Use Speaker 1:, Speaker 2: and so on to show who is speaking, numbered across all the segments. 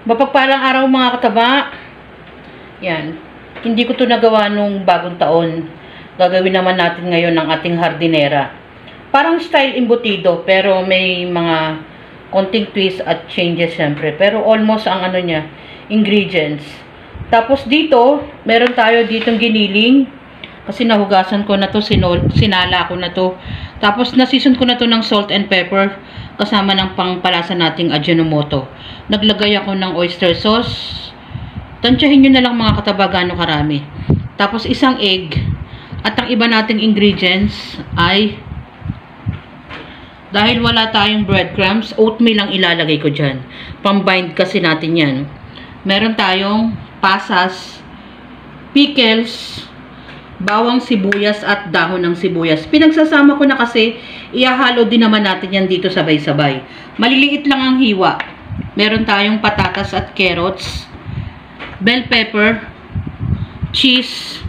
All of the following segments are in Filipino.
Speaker 1: Mapagpalang araw mga kataba. Yan. Hindi ko to nagawa nung bagong taon. Gagawin naman natin ngayon ng ating hardinera. Parang style embutido pero may mga konting twist at changes syempre. Pero almost ang ano niya, ingredients. Tapos dito, meron tayo ditong giniling. Kasi nahugasan ko na to, sinala ko na to. Tapos nasison ko na to ng salt and pepper kasama ng pangpalasa nating Ajinomoto. Naglagay ako ng oyster sauce. Tansyahin nyo na lang mga kataba gaano karami. Tapos isang egg. At ang iba nating ingredients ay, dahil wala tayong breadcrumbs, oatmeal ang ilalagay ko dyan. Pambind kasi natin yan. Meron tayong pasas, pickles, bawang sibuyas at dahon ng sibuyas. Pinagsasama ko na kasi ihahalo din naman natin yan dito sabay-sabay. Maliliit lang ang hiwa. Meron tayong patatas at carrots, bell pepper, cheese,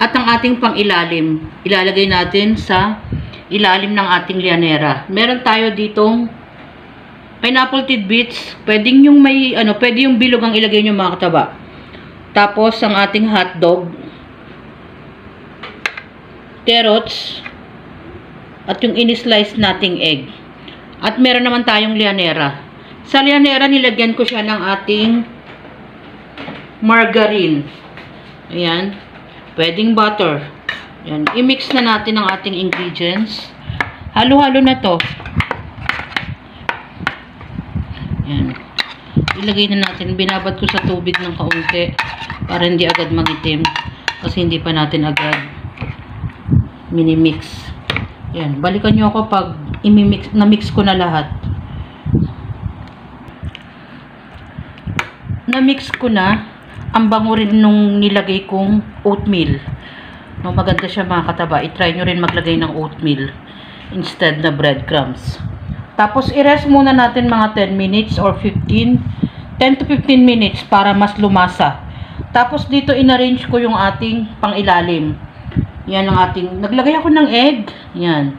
Speaker 1: at ang ating pang-ilalim. Ilalagay natin sa ilalim ng ating lianera. Meron tayo ditong pineapple tidbits. Pwedeng yung may pwede yung bilog ang ilagay nyo mga kataba. Tapos ang ating hotdog, carrots, at yung in-slice nating egg. At meron naman tayong lianera. Sa lianera, nilagyan ko siya ng ating margarine. Ayan. Pwedeng butter. Ayan. I-mix na natin ang ating ingredients. Halo-halo na to. Ayan. Ilagay na natin. Binabad ko sa tubig ng kaunti para hindi agad magitim. Kasi hindi pa natin agad mini-mix. Yan, balikan nyo ako pag na-mix ko na lahat. Na-mix ko na. Ang bango rin nung nilagay kong oatmeal. No, maganda siya mga kataba. I-try nyo rin maglagay ng oatmeal instead na breadcrumbs. Tapos, i-rest muna natin mga 10 minutes or 10 to 15 minutes para mas lumasa. Tapos, dito in-arrange ko yung ating pang-ilalim. Yan ang ating, naglagay ako ng egg. Yan.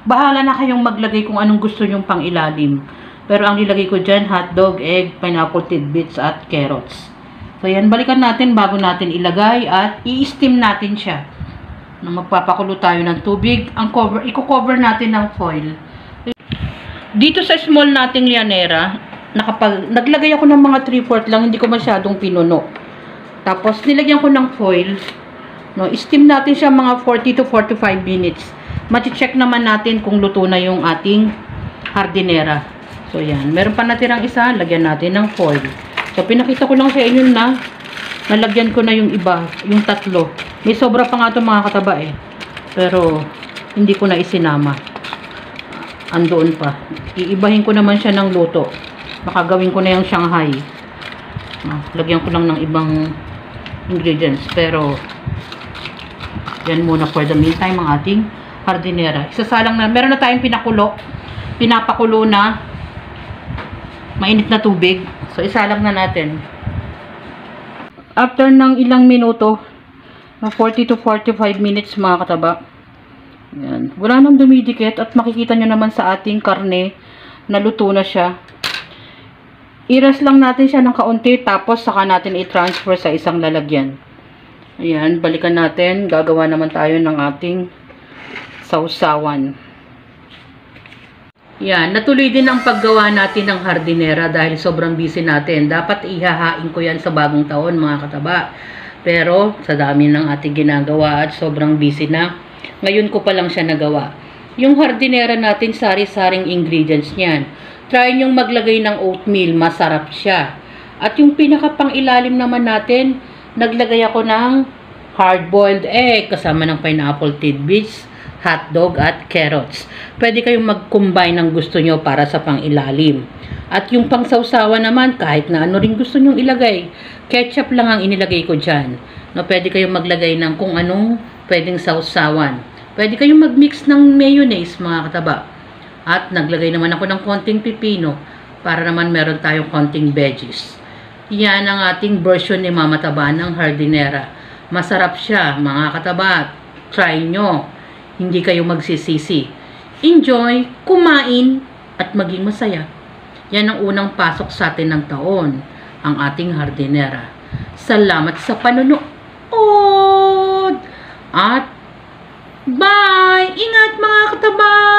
Speaker 1: Bahala na kayong maglagay kung anong gusto nyong pang ilalim. Pero ang nilagay ko dyan, hotdog, egg, pineapple tidbits, at carrots. So yan, balikan natin bago natin ilagay at i-steam natin siya. Magpapakulo tayo ng tubig. Ang cover, i-cover natin ng foil. Dito sa small nating lianera, naglagay ako ng mga 3/4 lang, hindi ko masyadong pinuno. Tapos nilagyan ko ng foil. No, steam natin siya mga 40 to 45 minutes. Mati-check naman natin kung luto na yung ating hardinera. So, yan. Meron pa natirang isa. Lagyan natin ng foil. So, pinakita ko lang sa inyo na nalagyan ko na yung iba. Yung tatlo. May sobra pa nga ito mga kataba eh. Pero, hindi ko na isinama. Andoon pa. Iibahin ko naman siya ng luto. Baka gawin ko na yung Shanghai. Lagyan ko lang ng ibang ingredients. Pero, yan muna for the meantime ang ating hardinera. Isasalang na, meron na tayong pinapakulo na mainit na tubig. So, isalang na natin. After ng ilang minuto, 40 to 45 minutes mga kataba. Yan. Wala nang dumidikit at makikita nyo naman sa ating karne na luto na siya. I-rest lang natin siya ng kaunti tapos saka natin i-transfer sa isang lalagyan. Ayan, balikan natin. Gagawa naman tayo ng ating sausawan. Yan, natuloy din ang paggawa natin ng hardinera dahil sobrang busy natin. Dapat ihahain ko yan sa bagong taon mga kataba. Pero sa dami ng ating ginagawa at sobrang busy na, ngayon ko pa lang siya nagawa. Yung hardinera natin, sari-saring ingredients niyan. Try nyong maglagay ng oatmeal, masarap siya. At yung pinakapang ilalim naman natin, naglagay ako ng hard-boiled egg kasama ng pineapple tidbits, hotdog at carrots. Pwede kayong mag-combine ng gusto nyo para sa pang-ilalim. At yung pang-sausawa naman, kahit na ano rin gusto nyo ilagay. Ketchup lang ang inilagay ko dyan. No, pwede kayong maglagay ng kung anong pwedeng sausawan. Pwede kayong mag-mix ng mayonnaise mga kataba. At naglagay naman ako ng konting pipino para naman meron tayong konting veggies. Yan ang ating version ni Mama Taba ng hardinera. Masarap siya mga kataba. Try nyo. Hindi kayo magsisisi. Enjoy, kumain, at maging masaya. Yan ang unang pasok sa atin ng taon, ang ating hardinera. Salamat sa panunood! At bye! Ingat mga kataba!